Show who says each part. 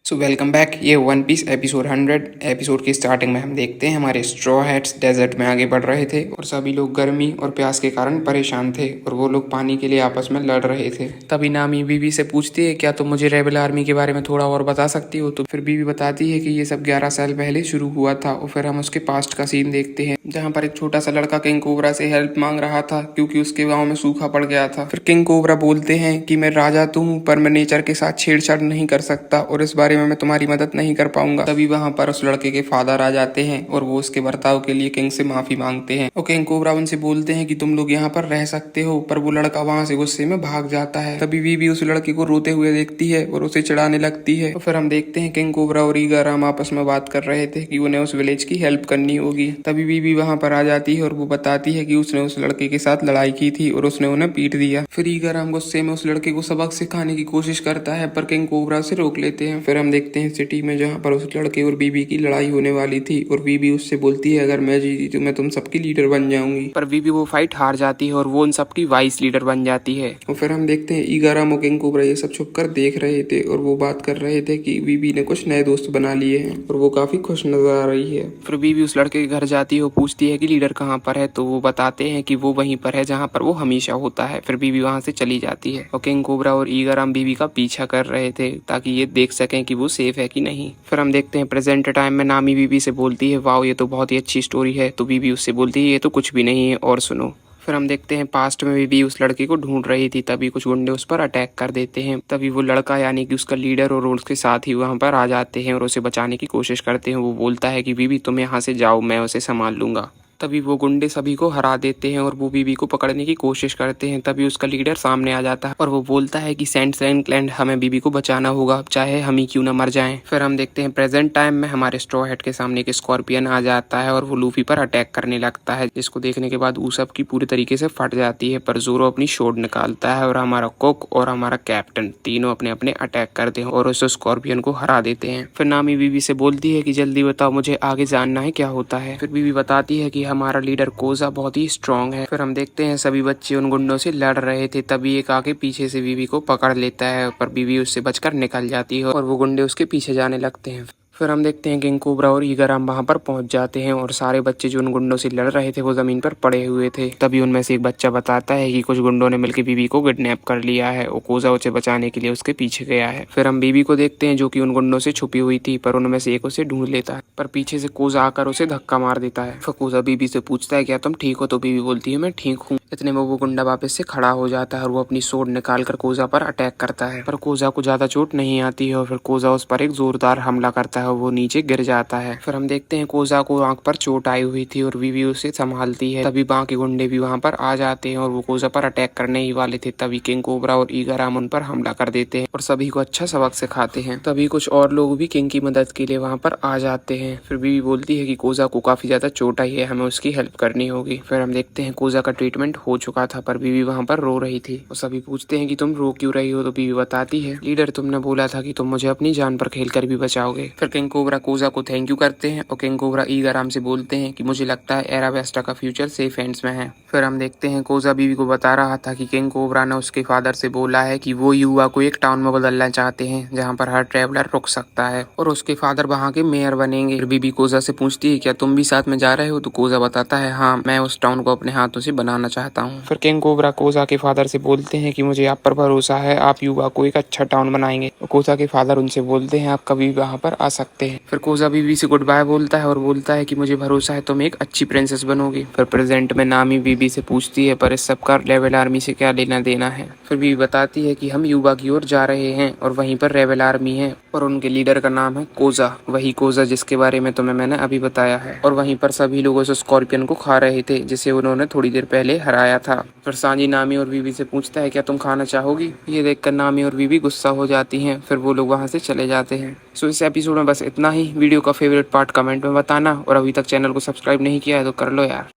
Speaker 1: So welcome back. ये one piece episode 100 episode की starting में हम देखते हैं हमारे स्ट्रॉ हैट्स डेजर्ट में आगे बढ़ रहे थे और सभी लोग गर्मी और प्यास के कारण परेशान थे और वो लोग पानी के लिए आपस में लड़ रहे थे। तभी नामी बीबी से पूछती है, क्या तुम मुझे रेबल आर्मी के बारे में थोड़ा और बता सकती हो? तो फिर बीबी बताती है कि ये सब 11 साल पहले शुरू हुआ था और फिर हम उसके पास्ट का सीन देखते हैं जहाँ पर एक छोटा सा लड़का किंग कोबरा से हेल्प मांग रहा था क्योंकि उसके गाँव में सूखा पड़ गया था। फिर किंग कोबरा बोलते हैं कि मैं राजा तो हूँ पर मैं नेचर के साथ छेड़छाड़ नहीं कर सकता और इस बारे में मैं तुम्हारी मदद नहीं कर पाऊंगा। तभी वहां पर उस लड़के के फादर आ जाते हैं और वो उसके बर्ताव के लिए किंग से माफी मांगते हैं और किंग कोबरा उनसे बोलते हैं कि तुम लोग यहाँ पर रह सकते हो, पर वो लड़का वहां से गुस्से में भाग जाता है। तभी बीबी उस लड़के को रोते हुए देखती है और उसे चिढ़ाने लगती है। और फिर हम देखते हैं किंग कोबरा और ईगाराम आपस में बात कर रहे थे कि उन्हें उस विलेज की हेल्प करनी होगी। तभी बीबी वहां पर आ जाती है और वो बताती है कि उसने उस लड़के के साथ लड़ाई की थी और उसने उन्हें पीट दिया। फिर ईगाराम गुस्से में उस लड़के को सबक सिखाने की कोशिश करता है पर किंग कोबरा उसे रोक लेते हैं। फिर हम देखते हैं सिटी में जहाँ पर उस लड़के और बीबी की लड़ाई होने वाली थी और बीबी उससे बोलती है अगर मैं जीती तो मैं तुम सबकी लीडर बन जाऊंगी। पर बीबी वो फाइट हार जाती है और वो उन सबकी वाइस लीडर बन जाती है। और फिर हम देखते हैं ईगाराम और किंग कोबरा ये सब छुप कर देख रहे थे और वो बात कर रहे थे कि बीबी ने कुछ नए दोस्त बना लिए हैं और वो काफी खुश नजर आ रही है। फिर बीबी उस लड़के के घर जाती है और पूछती है कि लीडर कहाँ पर है, तो वो बताते हैं कि वो वहीं पर है जहाँ पर वो हमेशा होता है। फिर बीबी वहां से चली जाती है और किंग कोबरा और ईगाराम बीबी का पीछा कर रहे थे ताकि ये देख सकें कि वो सेफ है कि नहीं। फिर हम देखते हैं प्रेजेंट टाइम में नामी बीबी से बोलती है वाओ ये तो बहुत ही अच्छी स्टोरी है, तो बीबी उससे बोलती है ये तो कुछ भी नहीं है और सुनो। फिर हम देखते हैं पास्ट में बीबी उस लड़के को ढूंढ रही थी, तभी कुछ गुंडे उस पर अटैक कर देते हैं। तभी वो लड़का यानी कि उसका लीडर और उसके साथ ही वहां पर आ जाते हैं और उसे बचाने की कोशिश करते हैं। वो बोलता है कि बीबी तुम यहाँ से जाओ, मैं उसे संभाल लूंगा। तभी वो गुंडे सभी को हरा देते हैं और वो बीबी को पकड़ने की कोशिश करते हैं। तभी उसका लीडर सामने आ जाता है और वो बोलता है कि सेंट क्लैंड हमें बीबी को बचाना होगा, चाहे हम ही क्यों ना मर जाएं। फिर हम देखते हैं प्रेजेंट टाइम में हमारे स्ट्रॉ हैट के सामने एक स्कॉर्पियन आ जाता है और वो लूफी पर अटैक करने लगता है, जिसको देखने के बाद ऊसब की पूरी तरीके से फट जाती है। पर जोरो अपनी शोड निकालता है और हमारा कुक और हमारा कैप्टन तीनों अपने अपने अटैक करते हैं और उस स्कॉर्पियन को हरा देते हैं। फिर नामी बीबी से बोलती है कि जल्दी बताओ, मुझे आगे जानना है क्या होता है। फिर बीबी बताती है कि हमारा लीडर कोजा बहुत ही स्ट्रांग है। फिर हम देखते हैं सभी बच्चे उन गुंडों से लड़ रहे थे, तभी एक आके पीछे से बीबी को पकड़ लेता है पर बीबी उससे बचकर निकल जाती है और वो गुंडे उसके पीछे जाने लगते हैं। फिर हम देखते हैं किंग कोबरा और ईगाराम वहां पर पहुंच जाते हैं और सारे बच्चे जो उन गुंडों से लड़ रहे थे वो जमीन पर पड़े हुए थे। तभी उनमें से एक बच्चा बताता है कि कुछ गुंडों ने मिलकर बीबी को किडनैप कर लिया है और कोजा उसे बचाने के लिए उसके पीछे गया है। फिर हम बीबी को देखते हैं जो कि उन गुंडों से छुपी हुई थी, पर उनमें से एक उसे ढूंढ लेता है पर पीछे से कोजा आकर उसे धक्का मार देता है। फिर कोजा बीबी से पूछता है क्या तुम ठीक हो, तो बीबी बोलती है मैं ठीक हूँ। इतने में वो गुंडा वापस से खड़ा हो जाता है और वो अपनी सोड निकाल कर कोजा पर अटैक करता है, पर कोजा को ज्यादा चोट नहीं आती है और फिर कोजा उस पर एक जोरदार हमला करता है और वो नीचे गिर जाता है। फिर हम देखते हैं कोजा को आंख पर चोट आई हुई थी और बीबी उसे संभालती है। तभी बाकी गुंडे भी वहां पर आ जाते हैं और वो कोजा पर अटैक करने ही वाले थे, तभी किंग कोबरा और ईगाराम उन पर हमला कर देते हैं और सभी को अच्छा सबक सिखाते हैं। तभी कुछ और लोग भी किंग की मदद के लिए वहां पर आ जाते हैं। फिर बीबी बोलती है कि कोजा को काफी ज्यादा चोट आई है, हमें उसकी हेल्प करनी होगी। फिर हम देखते हैं कोजा का ट्रीटमेंट हो चुका था पर बीबी वहां पर रो रही थी और सभी पूछते हैं कि तुम रो क्यों रही हो, तो बीबी बताती है लीडर तुमने बोला था कि तुम मुझे अपनी जान पर खेल कर भी बचाओगे। फिर किंग कोबरा कोजा को थैंक यू करते हैं और किंग कोबरा ईगाराम से बोलते हैं कि मुझे लगता है एरावेस्टा का फ्यूचर सेफ हैंड्स में है। फिर हम देखते हैं कोजा बीबी को बता रहा था कि किंग कोबरा ने उसके फादर से बोला है कि वो युवा को एक टाउन में बदलना चाहते हैं जहाँ पर हर ट्रेवलर रुक सकता है और उसके फादर वहाँ के मेयर बनेंगे। फिर बीबी कोजा से पूछती है क्या तुम भी साथ में जा रहे हो, तो कोजा बताता है हाँ मैं उस टाउन को अपने हाथों से बनाना चाहता हूँ। फिर किंग कोबरा कोजा के फादर से बोलते हैं कि मुझे आप पर भरोसा है, आप युवा को एक अच्छा टाउन बनाएंगे। कोजा के फादर उनसे बोलते हैं आप कभी वहाँ पर आ सकते हैं। फिर कोजा बीबी से गुड बाय बोलता है और बोलता है कि मुझे भरोसा है तुम एक अच्छी प्रिंसेस बनोगी। फिर प्रेजेंट में नामी बीबी से पूछती है पर इस सब का रेबल आर्मी से क्या लेना देना है। फिर बीबी बताती है कि हम युवा की ओर जा रहे हैं और वहीं पर रेबल आर्मी है और उनके लीडर का नाम है कोजा, वही कोजा जिसके बारे में तुम्हें मैंने अभी बताया है। और वहीं पर सभी लोग उस स्कॉर्पियन को खा रहे थे जिसे उन्होंने थोड़ी देर पहले हराया था। फिर सांजी नामी और बीबी से पूछता है क्या तुम खाना चाहोगी। ये देखकर नामी और बीबी गुस्सा हो जाती हैं, फिर वो लोग वहां से चले जाते हैं। सो इस एपिसोड में बस इतना ही। वीडियो का फेवरेट पार्ट कमेंट में बताना और अभी तक चैनल को सब्सक्राइब नहीं किया है तो कर लो यार।